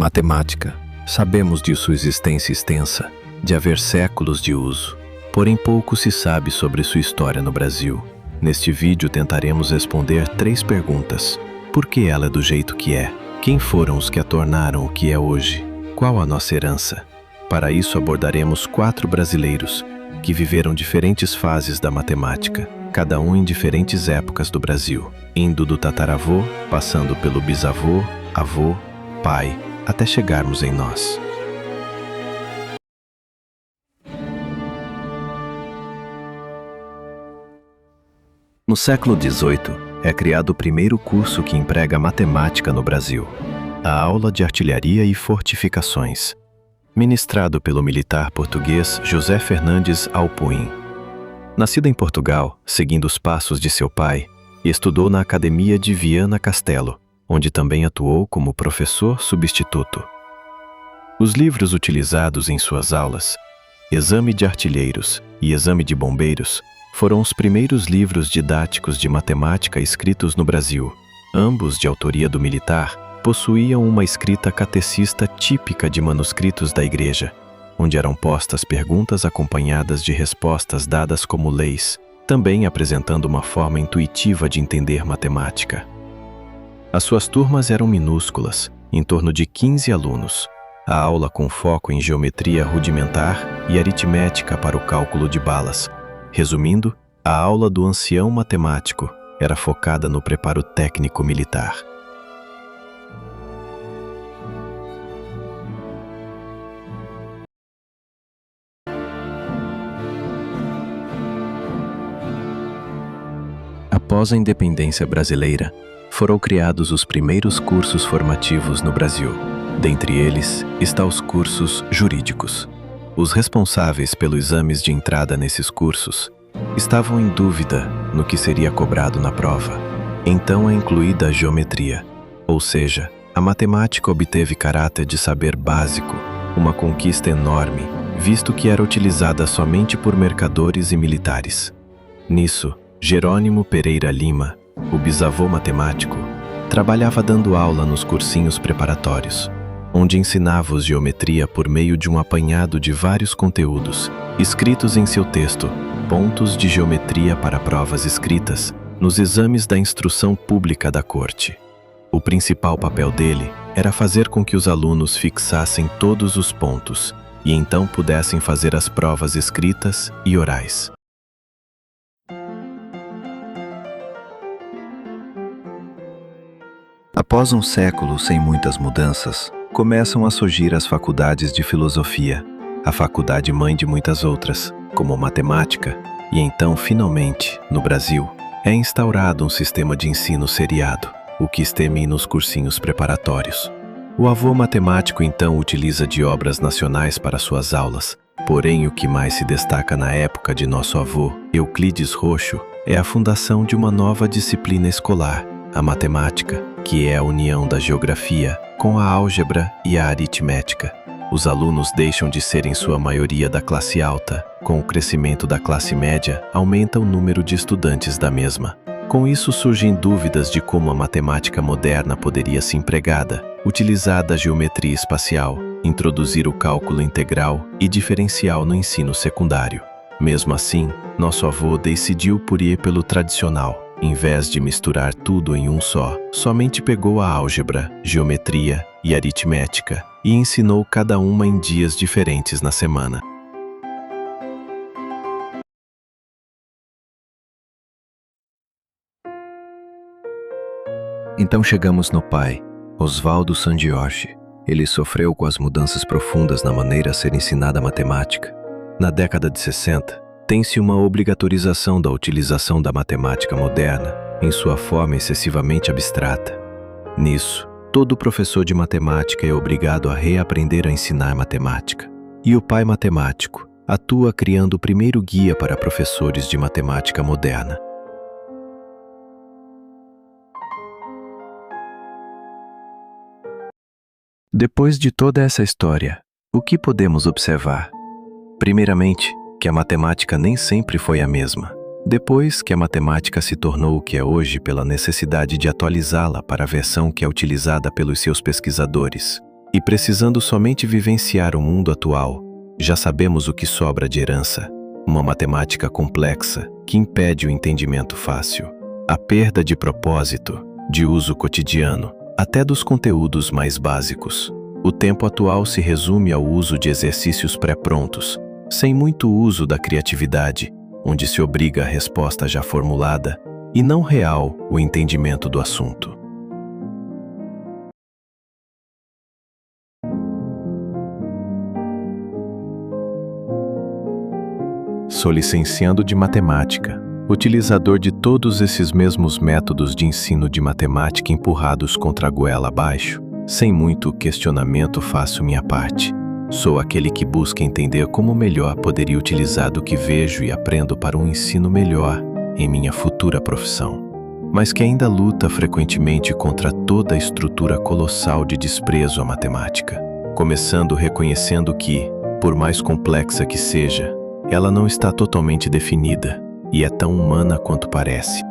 Matemática. Sabemos de sua existência extensa, de haver séculos de uso. Porém, pouco se sabe sobre sua história no Brasil. Neste vídeo tentaremos responder 3 perguntas. Por que ela é do jeito que é? Quem foram os que a tornaram o que é hoje? Qual a nossa herança? Para isso abordaremos 4 brasileiros que viveram diferentes fases da matemática, cada um em diferentes épocas do Brasil, indo do tataravô, passando pelo bisavô, avô, pai, até chegarmos em nós. No século XVIII, é criado o primeiro curso que emprega matemática no Brasil, a Aula de Artilharia e Fortificações, ministrado pelo militar português José Fernandes Alpuin. Nascido em Portugal, seguindo os passos de seu pai, estudou na Academia de Viana Castelo, onde também atuou como professor substituto. Os livros utilizados em suas aulas, Exame de Artilheiros e Exame de Bombeiros, foram os primeiros livros didáticos de matemática escritos no Brasil. Ambos, de autoria do militar, possuíam uma escrita catecista típica de manuscritos da Igreja, onde eram postas perguntas acompanhadas de respostas dadas como leis, também apresentando uma forma intuitiva de entender matemática. As suas turmas eram minúsculas, em torno de 15 alunos. A aula com foco em geometria rudimentar e aritmética para o cálculo de balas. Resumindo, a aula do ancião matemático era focada no preparo técnico militar. Após a independência brasileira, foram criados os primeiros cursos formativos no Brasil. Dentre eles, está os cursos jurídicos. Os responsáveis pelos exames de entrada nesses cursos estavam em dúvida no que seria cobrado na prova. Então é incluída a geometria, ou seja, a matemática obteve caráter de saber básico, uma conquista enorme, visto que era utilizada somente por mercadores e militares. Nisso, Jerônimo Pereira Lima, o bisavô matemático, trabalhava dando aula nos cursinhos preparatórios, onde ensinava-os geometria por meio de um apanhado de vários conteúdos, escritos em seu texto, Pontos de Geometria para Provas Escritas, nos exames da instrução pública da corte. O principal papel dele era fazer com que os alunos fixassem todos os pontos e então pudessem fazer as provas escritas e orais. Após um século sem muitas mudanças, começam a surgir as faculdades de filosofia, a faculdade mãe de muitas outras, como matemática, e então, finalmente, no Brasil, é instaurado um sistema de ensino seriado, o que extermina nos cursinhos preparatórios. O avô matemático então utiliza de obras nacionais para suas aulas, porém o que mais se destaca na época de nosso avô, Euclides Roxo, é a fundação de uma nova disciplina escolar, a matemática, que é a união da geografia com a álgebra e a aritmética. Os alunos deixam de ser em sua maioria da classe alta. Com o crescimento da classe média, aumenta o número de estudantes da mesma. Com isso surgem dúvidas de como a matemática moderna poderia ser empregada, utilizada a geometria espacial, introduzir o cálculo integral e diferencial no ensino secundário. Mesmo assim, nosso avô decidiu por ir pelo tradicional. Em vez de misturar tudo em um só, somente pegou a álgebra, geometria e aritmética e ensinou cada uma em dias diferentes na semana. Então chegamos no pai, Oswaldo Sangiorgi. Ele sofreu com as mudanças profundas na maneira a ser ensinada a matemática. Na década de 60, tem-se uma obrigatorização da utilização da matemática moderna em sua forma excessivamente abstrata. Nisso, todo professor de matemática é obrigado a reaprender a ensinar matemática. E o pai matemático atua criando o primeiro guia para professores de matemática moderna. Depois de toda essa história, o que podemos observar? Primeiramente, que a matemática nem sempre foi a mesma. Depois que a matemática se tornou o que é hoje pela necessidade de atualizá-la para a versão que é utilizada pelos seus pesquisadores. E precisando somente vivenciar o mundo atual, já sabemos o que sobra de herança: uma matemática complexa que impede o entendimento fácil, a perda de propósito, de uso cotidiano, até dos conteúdos mais básicos. O tempo atual se resume ao uso de exercícios pré-prontos, sem muito uso da criatividade, onde se obriga a resposta já formulada e não real o entendimento do assunto. Sou licenciando de matemática, utilizador de todos esses mesmos métodos de ensino de matemática empurrados contra a goela abaixo. Sem muito questionamento faço minha parte. Sou aquele que busca entender como melhor poderia utilizar do que vejo e aprendo para um ensino melhor em minha futura profissão, mas que ainda luta frequentemente contra toda a estrutura colossal de desprezo à matemática, começando reconhecendo que, por mais complexa que seja, ela não está totalmente definida e é tão humana quanto parece.